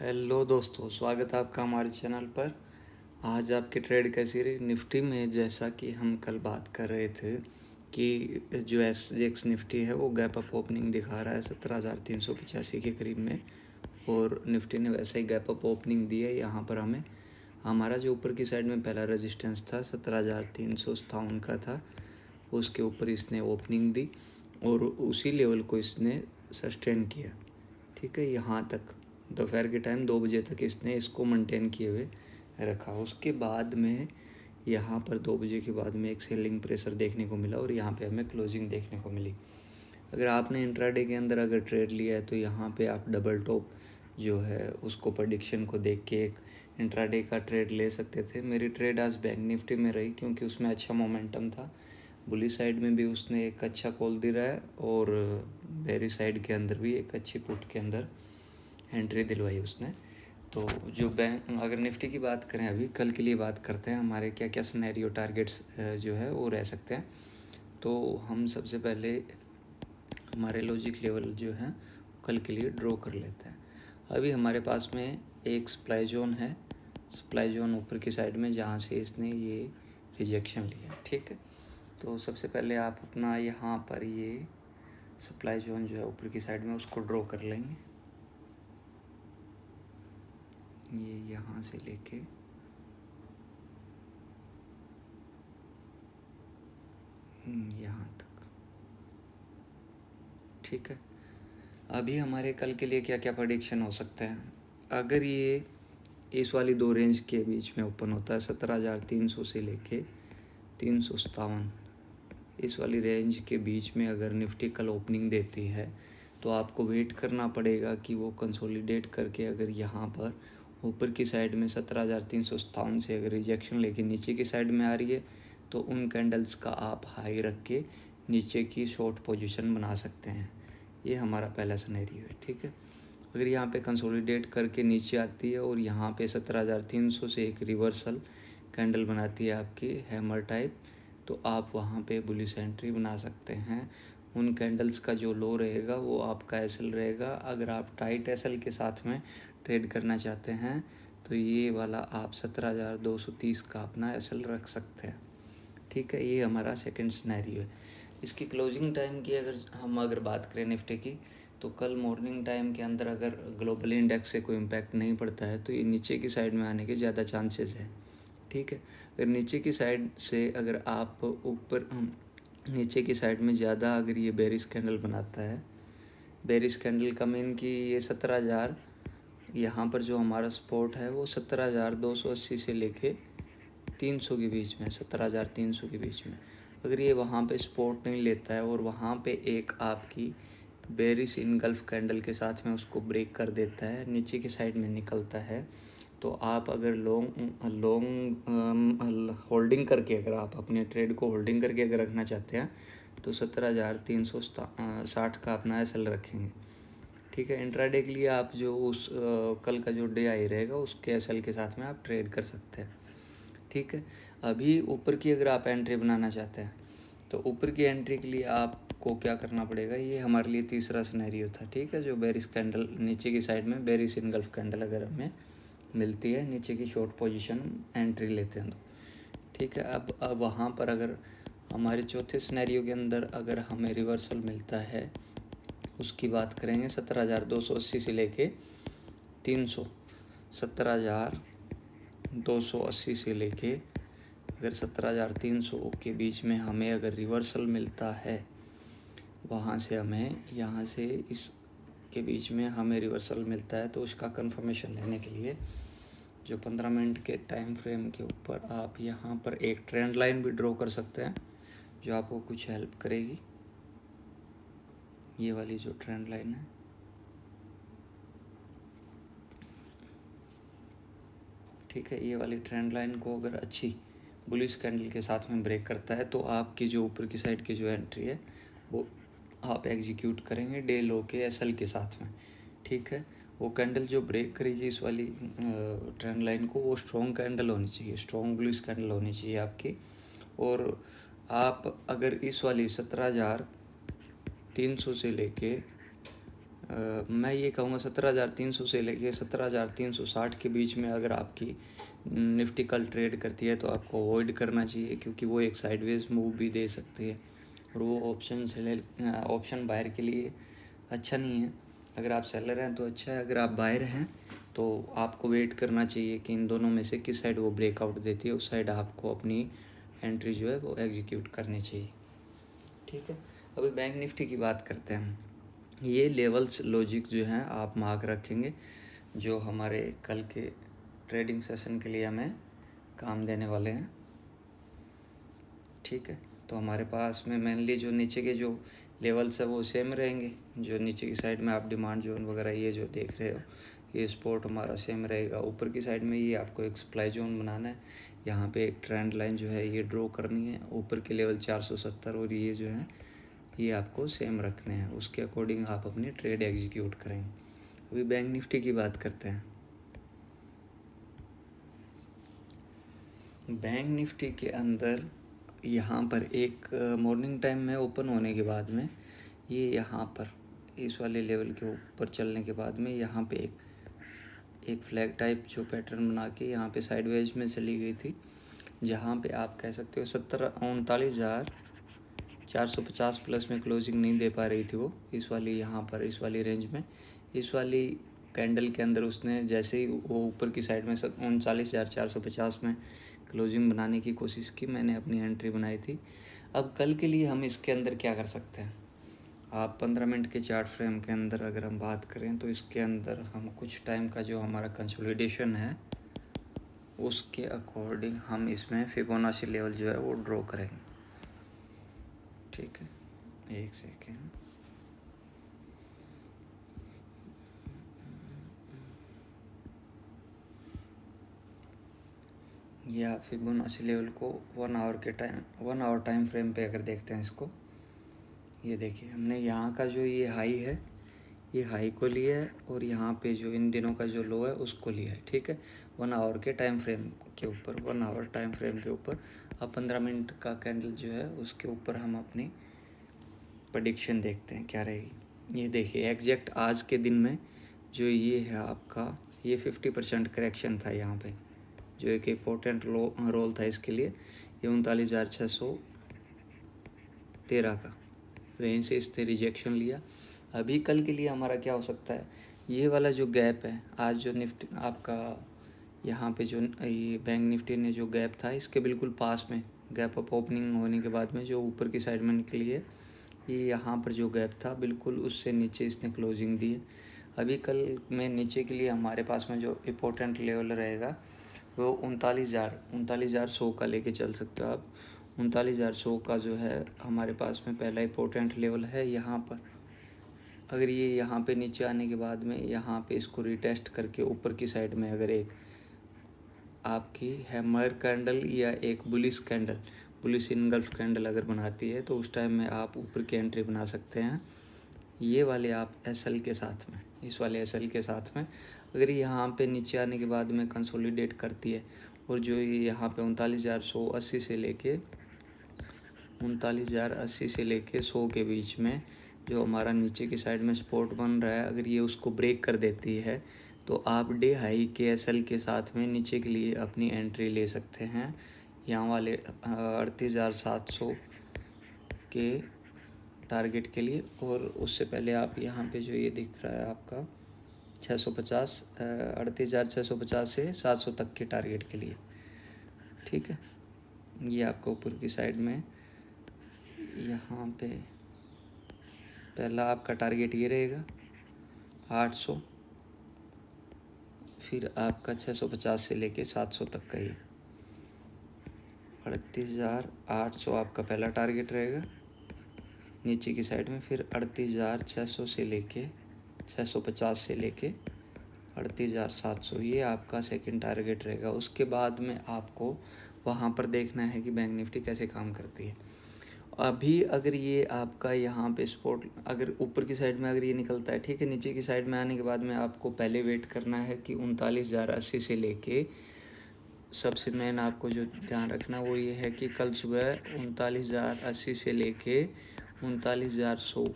Hello दोस्तों, स्वागत है आपका हमारे चैनल पर। आज आपकी ट्रेड कैसी रही निफ्टी में? जैसा कि हम कल बात कर रहे थे कि जो SGX निफ्टी है वो गैप अप ओपनिंग दिखा रहा है 17,385 के करीब में, और निफ्टी ने वैसा ही गैप अप ओपनिंग दी है। यहाँ पर हमें हमारा जो ऊपर की साइड में पहला रेजिस्टेंस था 17,357 का था, उसके ऊपर इसने ओपनिंग दी और उसी लेवल को इसने सस्टेन किया। ठीक है, यहाँ तक दोपहर के टाइम 2 बजे तक इसने इसको मेंटेन किए हुए रखा। उसके बाद में यहाँ पर 2 बजे के बाद में एक सेलिंग प्रेशर देखने को मिला और यहाँ पे हमें क्लोजिंग देखने को मिली। अगर आपने इंट्राडे के अंदर अगर ट्रेड लिया है तो यहाँ पे आप डबल टॉप जो है उसको प्रेडिक्शन को देख के एक इंट्राडे का ट्रेड ले सकते थे। मेरी ट्रेड आज बैंक निफ्टी में रही क्योंकि उसमें अच्छा मोमेंटम था। बुली साइड में भी उसने एक अच्छा कॉल दिया है और बेरी साइड के अंदर भी एक अच्छी पुट के अंदर एंट्री दिलवाई उसने। तो जो बैंक अगर निफ्टी की बात करें, अभी कल के लिए बात करते हैं हमारे क्या क्या सिनेरियो टारगेट्स जो है वो रह सकते हैं। तो हम सबसे पहले हमारे लॉजिक लेवल जो है कल के लिए ड्रॉ कर लेते हैं। अभी हमारे पास में एक सप्लाई जोन है, सप्लाई जोन ऊपर की साइड में जहाँ से इसने ये रिजेक्शन लिया। ठीक है, तो सबसे पहले आप अपना यहाँ पर ये सप्लाई जोन जो है ऊपर की साइड में उसको ड्रॉ कर लेंगे। ये यहाँ से लेके यहाँ तक। ठीक है, अभी हमारे कल के लिए क्या क्या प्रेडिक्शन हो सकते हैं? अगर ये इस वाली दो रेंज के बीच में ओपन होता है 17,300 से लेके 357, इस वाली रेंज के बीच में अगर निफ्टी कल ओपनिंग देती है तो आपको वेट करना पड़ेगा कि वो कंसोलिडेट करके अगर यहाँ पर ऊपर की साइड में 17,357 से अगर रिजेक्शन लेके नीचे की साइड में आ रही है तो उन कैंडल्स का आप हाई रख के नीचे की शॉर्ट पोजीशन बना सकते हैं। ये हमारा पहला सिनेरियो है। ठीक है, अगर यहाँ पे कंसोलिडेट करके नीचे आती है और यहाँ पे 17,300 से एक रिवर्सल कैंडल बनाती है आपकी हैमर टाइप, तो आप वहाँ पे बुलिश एंट्री बना सकते हैं। उन कैंडल्स का जो लो रहेगा वो आपका एसएल रहेगा। अगर आप टाइट एसएल के साथ में ट्रेड करना चाहते हैं तो ये वाला आप 17,230 का अपना एसएल रख सकते हैं। ठीक है, ये हमारा सेकंड सिनेरियो है। इसकी क्लोजिंग टाइम की अगर बात करें निफ्टी की, तो कल मॉर्निंग टाइम के अंदर अगर ग्लोबल इंडेक्स से कोई इम्पैक्ट नहीं पड़ता है तो ये नीचे की साइड में आने के ज़्यादा चांसेस है। ठीक है, अगर नीचे की साइड से अगर आप ऊपर नीचे की साइड में ज़्यादा अगर ये बेरिश कैंडल बनाता है, बेरिश कैंडल का मीन कि ये 17,000 यहाँ पर जो हमारा सपोर्ट है वो 17,280 से लेके 300 के बीच में, 17,300 के बीच में। अगर ये वहाँ पे सपोर्ट नहीं लेता है और वहाँ पे एक आपकी बेरिश इनगल्फ कैंडल के साथ में उसको ब्रेक कर देता है, नीचे की साइड में निकलता है, तो आप अगर लॉन्ग होल्डिंग करके अगर आप अपने ट्रेड को होल्डिंग करके अगर रखना चाहते हैं तो 17,360 का अपना एसएल रखेंगे। ठीक है, इंट्राडे के लिए आप जो उस कल का जो डे आई रहेगा उसके एसएल के साथ में आप ट्रेड कर सकते हैं। ठीक है, अभी ऊपर की अगर आप एंट्री बनाना चाहते हैं तो ऊपर की एंट्री के लिए आपको क्या करना पड़ेगा, ये हमारे लिए तीसरा सिनेरियो था। ठीक है, जो बेरिश कैंडल नीचे की साइड में बेरिश इनगल्फ कैंडल अगर हमें मिलती है, नीचे की शॉर्ट पोजीशन एंट्री लेते हैं तो ठीक है। अब वहाँ पर अगर हमारे चौथे सिनेरियो के अंदर अगर हमें रिवर्सल मिलता है, उसकी बात करेंगे 17,280 से लेके 300, 17,280 से लेके अगर 17,300 के बीच में हमें अगर रिवर्सल मिलता है, वहाँ से हमें यहाँ से इस के बीच में हमें रिवर्सल मिलता है तो उसका कंफर्मेशन लेने के लिए जो 15 मिनट के टाइम फ्रेम के ऊपर आप यहाँ पर एक ट्रेंड लाइन भी ड्रॉ कर सकते हैं जो आपको कुछ हेल्प करेगी। ये वाली जो ट्रेंड लाइन है, ठीक है, ये वाली ट्रेंड लाइन को अगर अच्छी बुलिश कैंडल के साथ में ब्रेक करता है तो आपकी जो ऊपर की साइड की जो एंट्री है वो आप एग्जीक्यूट करेंगे डे लो के एसएल के साथ में। ठीक है, वो कैंडल जो ब्रेक करेगी इस वाली ट्रेंड लाइन को, वो स्ट्रॉन्ग कैंडल होनी चाहिए, स्ट्रॉन्ग बुलिश कैंडल होनी चाहिए आपकी। और आप अगर इस वाली 17,300 से लेके मैं ये कहूँगा 17,300 से लेके 17,360 के बीच में अगर आपकी निफ्टी कल ट्रेड करती है तो आपको अवॉइड करना चाहिए, क्योंकि वो एक साइडवेज मूव भी दे सकती है और वो ऑप्शन बायर के लिए अच्छा नहीं है। अगर आप सेलर हैं तो अच्छा है, अगर आप बायर हैं तो आपको वेट करना चाहिए कि इन दोनों में से किस साइड वो ब्रेकआउट देती है, उस साइड आपको अपनी एंट्री जो है वो एग्जीक्यूट करनी चाहिए। ठीक है, अभी बैंक निफ्टी की बात करते हैं। ये लेवल्स लॉजिक जो हैं आप मार्क रखेंगे, जो हमारे कल के ट्रेडिंग सेशन के लिए हमें काम देने वाले हैं। ठीक है, तो हमारे पास में मेनली जो नीचे के जो लेवल्स है वो सेम रहेंगे। जो नीचे की साइड में आप डिमांड जोन वगैरह ये जो देख रहे हो, ये सपोर्ट हमारा सेम रहेगा। ऊपर की साइड में ये आपको एक सप्लाई जोन बनाना है, यहाँ पे एक ट्रेंड लाइन जो है ये ड्रॉ करनी है। ऊपर के लेवल 470 और ये जो है ये आपको सेम रखने हैं, उसके अकॉर्डिंग आप अपनी ट्रेड एग्जीक्यूट करेंगे। अभी बैंक निफ्टी की बात करते हैं। बैंक निफ्टी के अंदर यहाँ पर एक मॉर्निंग टाइम में ओपन होने के बाद में ये यहाँ पर इस वाले लेवल के ऊपर चलने के बाद में यहाँ पे एक फ्लैग टाइप जो पैटर्न बना के यहाँ पे साइडवेज में चली गई थी, जहाँ पे आप कह सकते हो 39,450 प्लस में क्लोजिंग नहीं दे पा रही थी वो इस वाली यहाँ पर इस वाली रेंज में। इस वाली कैंडल के अंदर उसने जैसे ही वो ऊपर की साइड में 39,450 में क्लोजिंग बनाने की कोशिश की, मैंने अपनी एंट्री बनाई थी। अब कल के लिए हम इसके अंदर क्या कर सकते हैं, आप 15 मिनट के चार्ट फ्रेम के अंदर अगर हम बात करें तो इसके अंदर हम कुछ टाइम का जो हमारा कंसोलिडेशन है उसके अकॉर्डिंग हम इसमें फिबोनाची लेवल जो है वो ड्रॉ करेंगे। ठीक है, एक सेकेंड। या फिबोनाची लेवल को 1 आवर टाइम फ्रेम पे अगर देखते हैं इसको, ये देखिए हमने यहाँ का जो ये हाई है ये हाई को लिया है और यहाँ पे जो इन दिनों का जो लो है उसको लिया है। ठीक है, 1 आवर के टाइम फ्रेम के ऊपर 1 आवर टाइम फ्रेम के ऊपर अब 15 मिनट का कैंडल जो है उसके ऊपर हम अपनी प्रेडिक्शन देखते हैं क्या रहेगी। ये देखिए एग्जैक्ट आज के दिन में जो ये है आपका ये 50% करेक्शन था यहाँ पे, जो एक इम्पोर्टेंट रोल था इसके लिए। ये 39,613 का वहीं से इसने रिजेक्शन लिया। अभी कल के लिए हमारा क्या हो सकता है, ये वाला जो गैप है आज जो निफ्टी आपका यहाँ पे जो ये बैंक निफ्टी ने जो गैप था इसके बिल्कुल पास में गैप अप ओपनिंग होने के बाद में जो ऊपर की साइड में निकली है, ये यहाँ पर जो गैप था बिल्कुल उससे नीचे इसने क्लोजिंग दी है। अभी कल में नीचे के लिए हमारे पास में जो इम्पोर्टेंट लेवल रहेगा वो 39,100 का लेके चल सकते हो आप। 39,100 का जो है हमारे पास में पहला इम्पोर्टेंट लेवल है यहाँ पर। अगर ये यहाँ पे नीचे आने के बाद में यहाँ पे इसको रिटेस्ट करके ऊपर की साइड में अगर एक आपकी हैमर कैंडल या एक बुलिश इनगल्फ कैंडल अगर बनाती है तो उस टाइम में आप ऊपर की एंट्री बना सकते हैं। ये वाले आप एसएल के साथ में, इस वाले एसएल के साथ में अगर यहाँ पे नीचे आने के बाद में कंसोलिडेट करती है और जो ये यहाँ पे 39,180 से लेके 100 के बीच में जो हमारा नीचे की साइड में सपोर्ट बन रहा है, अगर ये उसको ब्रेक कर देती है तो आप डे हाई के एसएल के साथ में नीचे के लिए अपनी एंट्री ले सकते हैं यहाँ वाले 38,700 के टारगेट के लिए। और उससे पहले आप यहाँ पे जो ये दिख रहा है आपका 38,650 से 700 तक के टारगेट के लिए। ठीक है, ये आपका ऊपर की साइड में यहाँ पे पहला आपका टारगेट ये रहेगा 800, फिर आपका 650 से लेके 700 तक का ये 38,800 आपका पहला टारगेट रहेगा नीचे की साइड में। फिर 38,600 से लेके 650 से लेके 38,700 ये आपका सेकंड टारगेट रहेगा। उसके बाद में आपको वहाँ पर देखना है कि बैंक निफ्टी कैसे काम करती है। अभी अगर ये आपका यहाँ पे सपोर्ट अगर ऊपर की साइड में अगर ये निकलता है, ठीक है, नीचे की साइड में आने के बाद में आपको पहले वेट करना है कि 39,080 से लेके सबसे मेन आपको जो ध्यान रखना वो ये है कि कल सुबह 39,080 से लेके 39,100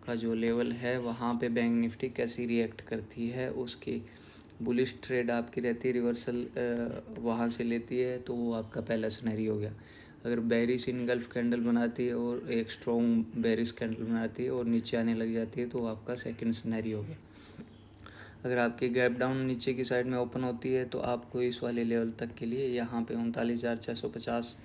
का जो लेवल है वहाँ पे बैंक निफ्टी कैसी रिएक्ट करती है, उसकी बुलिश ट्रेड आपकी रहती है, रिवर्सल वहाँ से लेती है, तो वो आपका पहला सिनेरियो हो गया। अगर बेरिश इनगल्फ कैंडल बनाती है और एक स्ट्रॉन्ग बेरिश कैंडल बनाती है और नीचे आने लग जाती है, तो वो आपका सेकंड सिनेरियो हो गया। अगर आपकी गैप डाउन नीचे की साइड में ओपन होती है तो आपको इस वाले लेवल तक के लिए यहाँ पे 39,650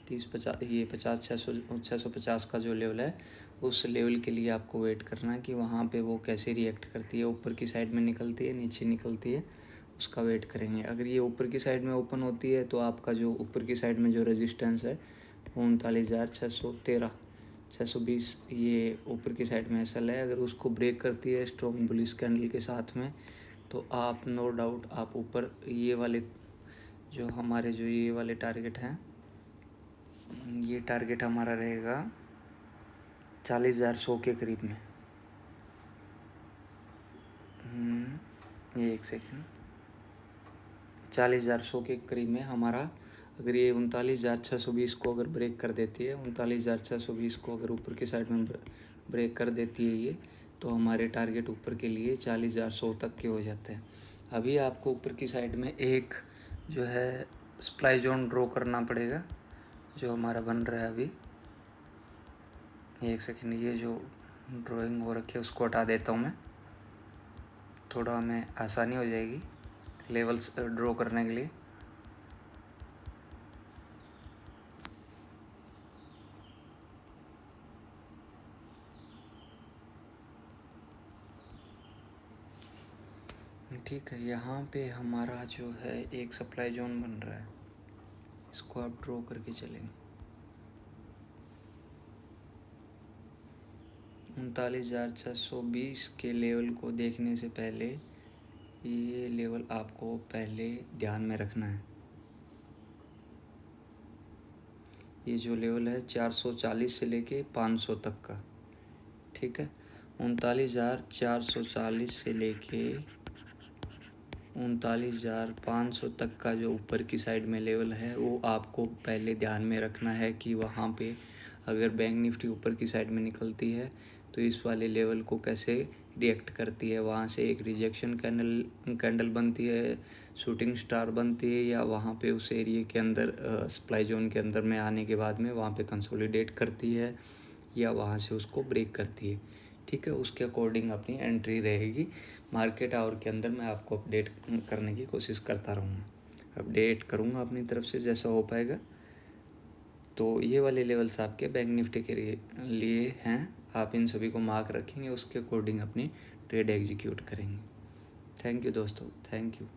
30-50 ये 50-650 का जो लेवल है, उस लेवल के लिए आपको वेट करना है कि वहाँ पे वो कैसे रिएक्ट करती है, ऊपर की साइड में निकलती है, नीचे निकलती है, उसका वेट करेंगे। अगर ये ऊपर की साइड में ओपन होती है तो आपका जो ऊपर की साइड में जो रेजिस्टेंस है वो 39,620 ये ऊपर की साइड में एसएल है। अगर उसको ब्रेक करती है स्ट्रॉन्ग बुलिश कैंडल के साथ में, तो आप नो डाउट आप ऊपर ये वाले जो हमारे जो ये वाले टारगेट हैं, ये टारगेट हमारा रहेगा 40,100 के करीब में। ये एक सेकेंड, 40,100 के करीब में हमारा, अगर ये 39,620 को अगर ब्रेक कर देती है, 39,620 को अगर ऊपर की साइड में ब्रेक कर देती है ये, तो हमारे टारगेट ऊपर के लिए 40,100 तक के हो जाते हैं। अभी आपको ऊपर की साइड में एक जो है सप्लाई जोन ड्रॉ करना पड़ेगा, जो हमारा बन रहा है अभी। एक सेकेंड, ये जो ड्राइंग हो रखी है उसको हटा देता हूँ मैं, थोड़ा हमें आसानी हो जाएगी लेवल्स ड्रॉ करने के लिए। ठीक है, यहाँ पे हमारा जो है एक सप्लाई जोन बन रहा है, इसको आप ड्रॉ करके चलेंगे। 39,620 के लेवल को देखने से पहले ये लेवल आपको पहले ध्यान में रखना है। ये जो लेवल है 440 से लेके 500 तक का, ठीक है। 39,440 से लेके 39,500 तक का जो ऊपर की साइड में लेवल है, वो आपको पहले ध्यान में रखना है कि वहाँ पे अगर बैंक निफ्टी ऊपर की साइड में निकलती है तो इस वाले लेवल को कैसे रिएक्ट करती है। वहाँ से एक रिजेक्शन कैंडल बनती है, शूटिंग स्टार बनती है, या वहाँ पे उस एरिया के अंदर सप्लाई जोन के अंदर में आने के बाद में वहाँ पे कंसोलिडेट करती है, या वहाँ से उसको ब्रेक करती है, ठीक है। उसके अकॉर्डिंग अपनी एंट्री रहेगी। मार्केट आवर के अंदर मैं आपको अपडेट करने की कोशिश करता रहूँगा, अपडेट करूँगा अपनी तरफ से जैसा हो पाएगा। तो ये वाले लेवल्स आपके बैंक निफ्टी के लिए हैं, आप इन सभी को मार्क रखेंगे, उसके अकॉर्डिंग अपनी ट्रेड एग्जीक्यूट करेंगे। थैंक यू दोस्तों, थैंक यू।